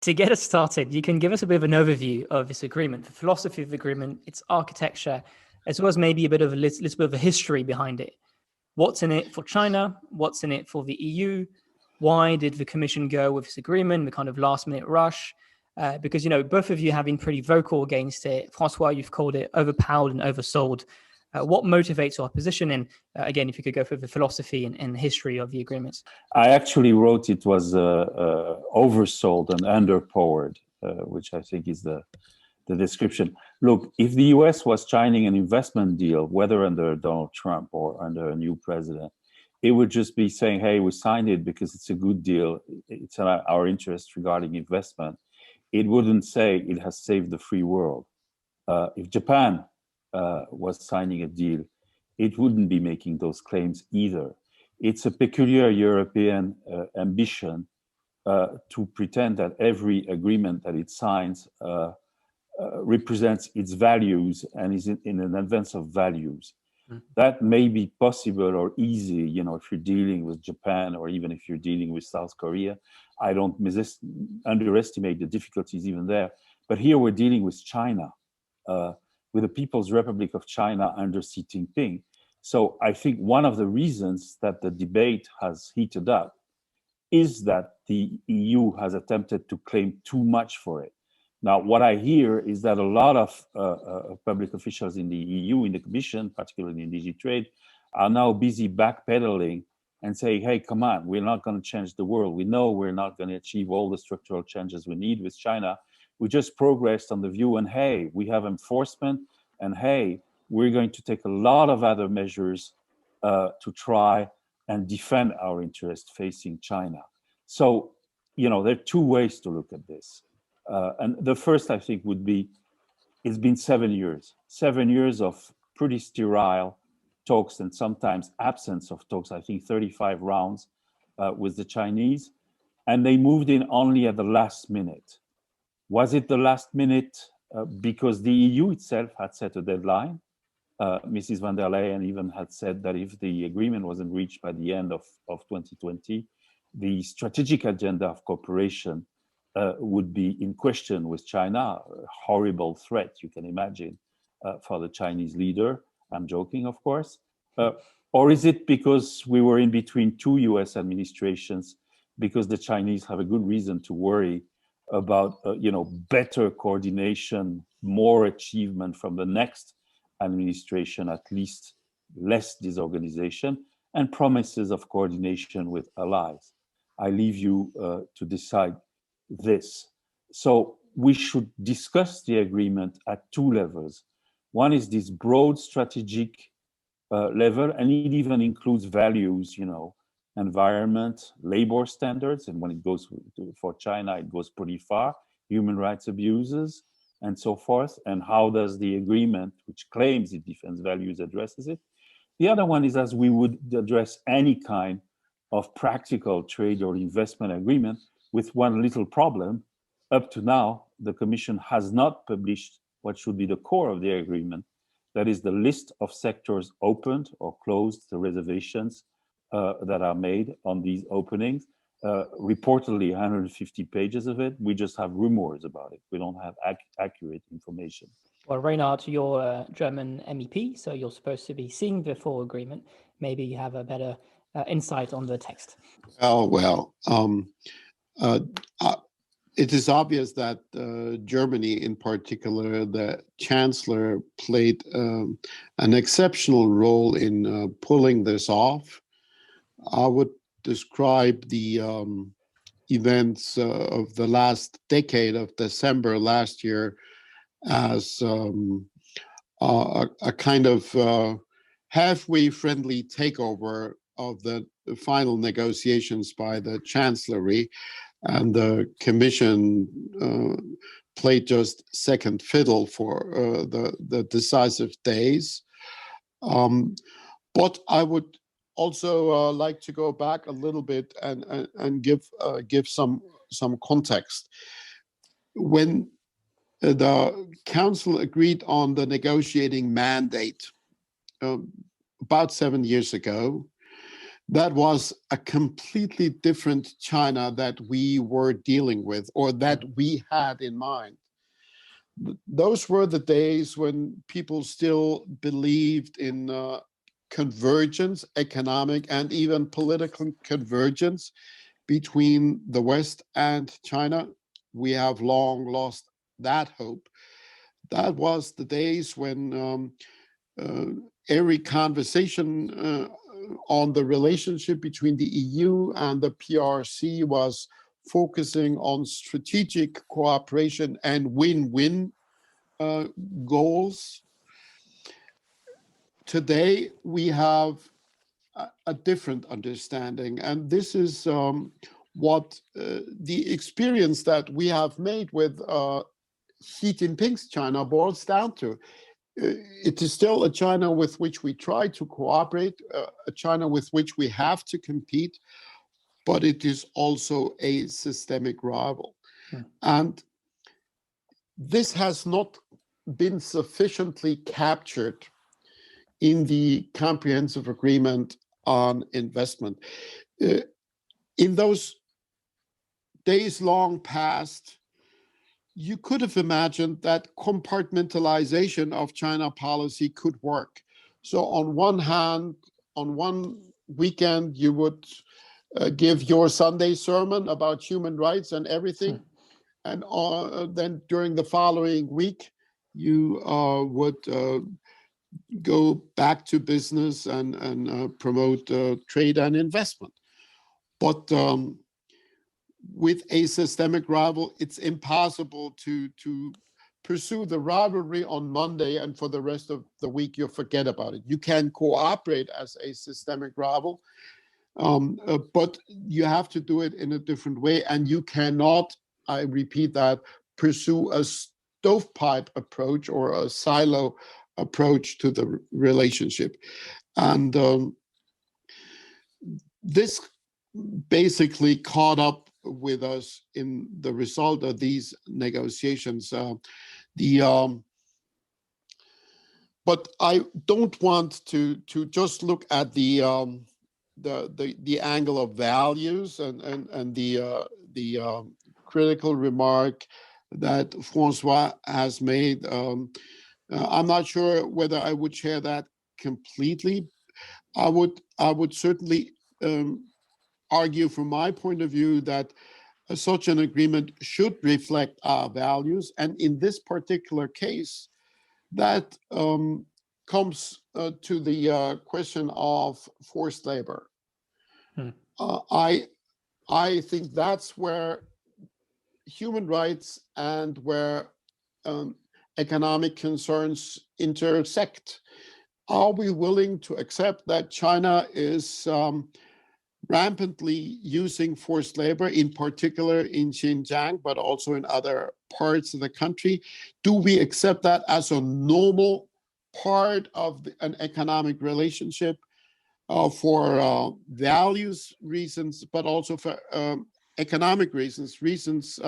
to get us started, you can give us a bit of an overview of this agreement, the philosophy of the agreement, its architecture, as well as maybe a bit of a little bit of a history behind it. What's in it for China? What's in it for the EU? Why did the Commission go with this agreement, the kind of last-minute rush? Because, both of you have been pretty vocal against it. François, you've called it overpowered and oversold. What motivates our position? And again, if you could go through the philosophy and history of the agreements. I actually wrote it was oversold and underpowered, which I think is the description. Look, if the US was signing an investment deal, whether under Donald Trump or under a new president, it would just be saying, hey, we signed it because it's a good deal. It's in our interest regarding investment. It wouldn't say it has saved the free world. If Japan was signing a deal, it wouldn't be making those claims either. It's a peculiar European ambition to pretend that every agreement that it signs represents its values and is in an advance of values. That may be possible or easy, if you're dealing with Japan or even if you're dealing with South Korea. I don't underestimate the difficulties even there. But here we're dealing with China, with the People's Republic of China under Xi Jinping. So I think one of the reasons that the debate has heated up is that the EU has attempted to claim too much for it. Now, what I hear is that a lot of public officials in the EU, in the Commission, particularly in DG Trade, are now busy backpedaling and saying, hey, come on, we're not going to change the world. We know we're not going to achieve all the structural changes we need with China. We just progressed on the view, and hey, we have enforcement, and hey, we're going to take a lot of other measures to try and defend our interest facing China. So, there are two ways to look at this. And the first, I think, would be, it's been 7 years of pretty sterile talks and sometimes absence of talks. I think 35 rounds with the Chinese, and they moved in only at the last minute. Was it the last minute because the EU itself had set a deadline? Mrs. van der Leyen even had said that if the agreement wasn't reached by the end of 2020, the strategic agenda of cooperation would be in question with China, a horrible threat, you can imagine, for the Chinese leader. I'm joking, of course. Or is it because we were in between two US administrations, because the Chinese have a good reason to worry about, better coordination, more achievement from the next administration, at least less disorganization, and promises of coordination with allies? I leave you to decide this. So we should discuss the agreement at two levels. One is this broad strategic level, and it even includes values, environment, labor standards, and when it goes for China, it goes pretty far, human rights abuses, and so forth, and how does the agreement, which claims it defends values, addresses it. The other one is as we would address any kind of practical trade or investment agreement, with one little problem. Up to now, the Commission has not published what should be the core of the agreement. That is the list of sectors opened or closed, the reservations that are made on these openings. Reportedly 150 pages of it. We just have rumors about it. We don't have accurate information. Well, Reinhard, you're a German MEP, so you're supposed to be seeing the full agreement. Maybe you have a better insight on the text. It is obvious that Germany, in particular, the Chancellor, played an exceptional role in pulling this off. I would describe the events of the last decade of December last year as a kind of halfway friendly takeover of the final negotiations by the Chancellery, and the Commission played just second fiddle for the decisive days. But I would also like to go back a little bit and give some context. When the Council agreed on the negotiating mandate about 7 years ago, that was a completely different China that we were dealing with, or that we had in mind. Those were the days when people still believed in convergence, economic and even political convergence between the West and China. We have long lost that hope. That was the days when every conversation on the relationship between the EU and the PRC was focusing on strategic cooperation and win-win goals. Today, we have a different understanding, and this is what the experience that we have made with Xi Jinping's China boils down to. It is still a China with which we try to cooperate, a China with which we have to compete, but it is also a systemic rival. And this has not been sufficiently captured in the comprehensive agreement on investment. In those days long past, you could have imagined that compartmentalization of China policy could work. So on one hand, on one weekend, you would give your Sunday sermon about human rights and everything. And then during the following week, you would go back to business and promote trade and investment. But with a systemic rival, it's impossible to pursue the rivalry on Monday and for the rest of the week you forget about it. You can cooperate as a systemic rival, but you have to do it in a different way, and you cannot, I repeat that, pursue a stovepipe approach or a silo approach to the relationship. And this basically caught up with us in the result of these negotiations. But I don't want to just look at the angle of values and the critical remark that François has made. I'm not sure whether I would share that completely. I would certainly argue from my point of view that such an agreement should reflect our values. And in this particular case, that comes to the question of forced labor. I think that's where human rights and where economic concerns intersect. Are we willing to accept that China is rampantly using forced labor, in particular in Xinjiang, but also in other parts of the country? Do we accept that as a normal part of an economic relationship for values reasons, but also for economic reasons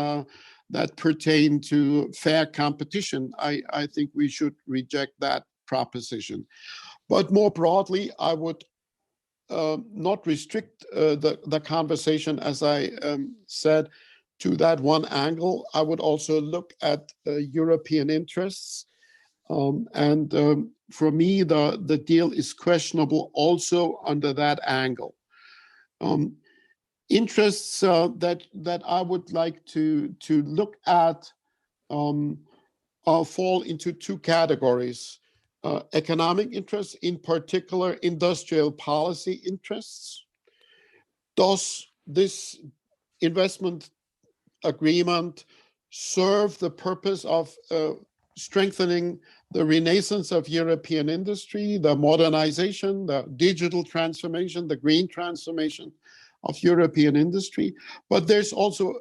that pertain to fair competition? I think we should reject that proposition. But more broadly, I would not restrict the conversation, as I said, to that one angle. I would also look at European interests. And for me, the deal is questionable also under that angle. Interests that I would like to look at fall into two categories. Economic interests, in particular industrial policy interests. Does this investment agreement serve the purpose of strengthening the renaissance of European industry, the modernization, the digital transformation, the green transformation of European industry? But there's also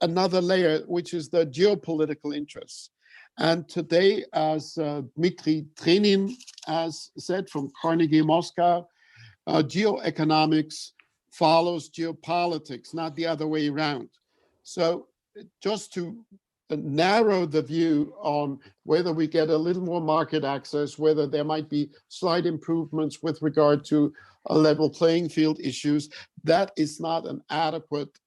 another layer, which is the geopolitical interests. And today, as Dmitry Trenin has said from Carnegie Moscow, geoeconomics follows geopolitics, not the other way around. So just to narrow the view on whether we get a little more market access, whether there might be slight improvements with regard to level playing field issues. That is not an adequate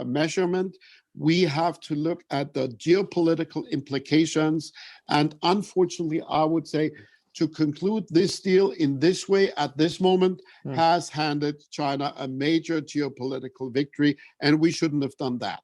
measurement. We have to look at the geopolitical implications. And unfortunately, I would say, to conclude this deal in this way at this moment has handed China a major geopolitical victory, and we shouldn't have done that.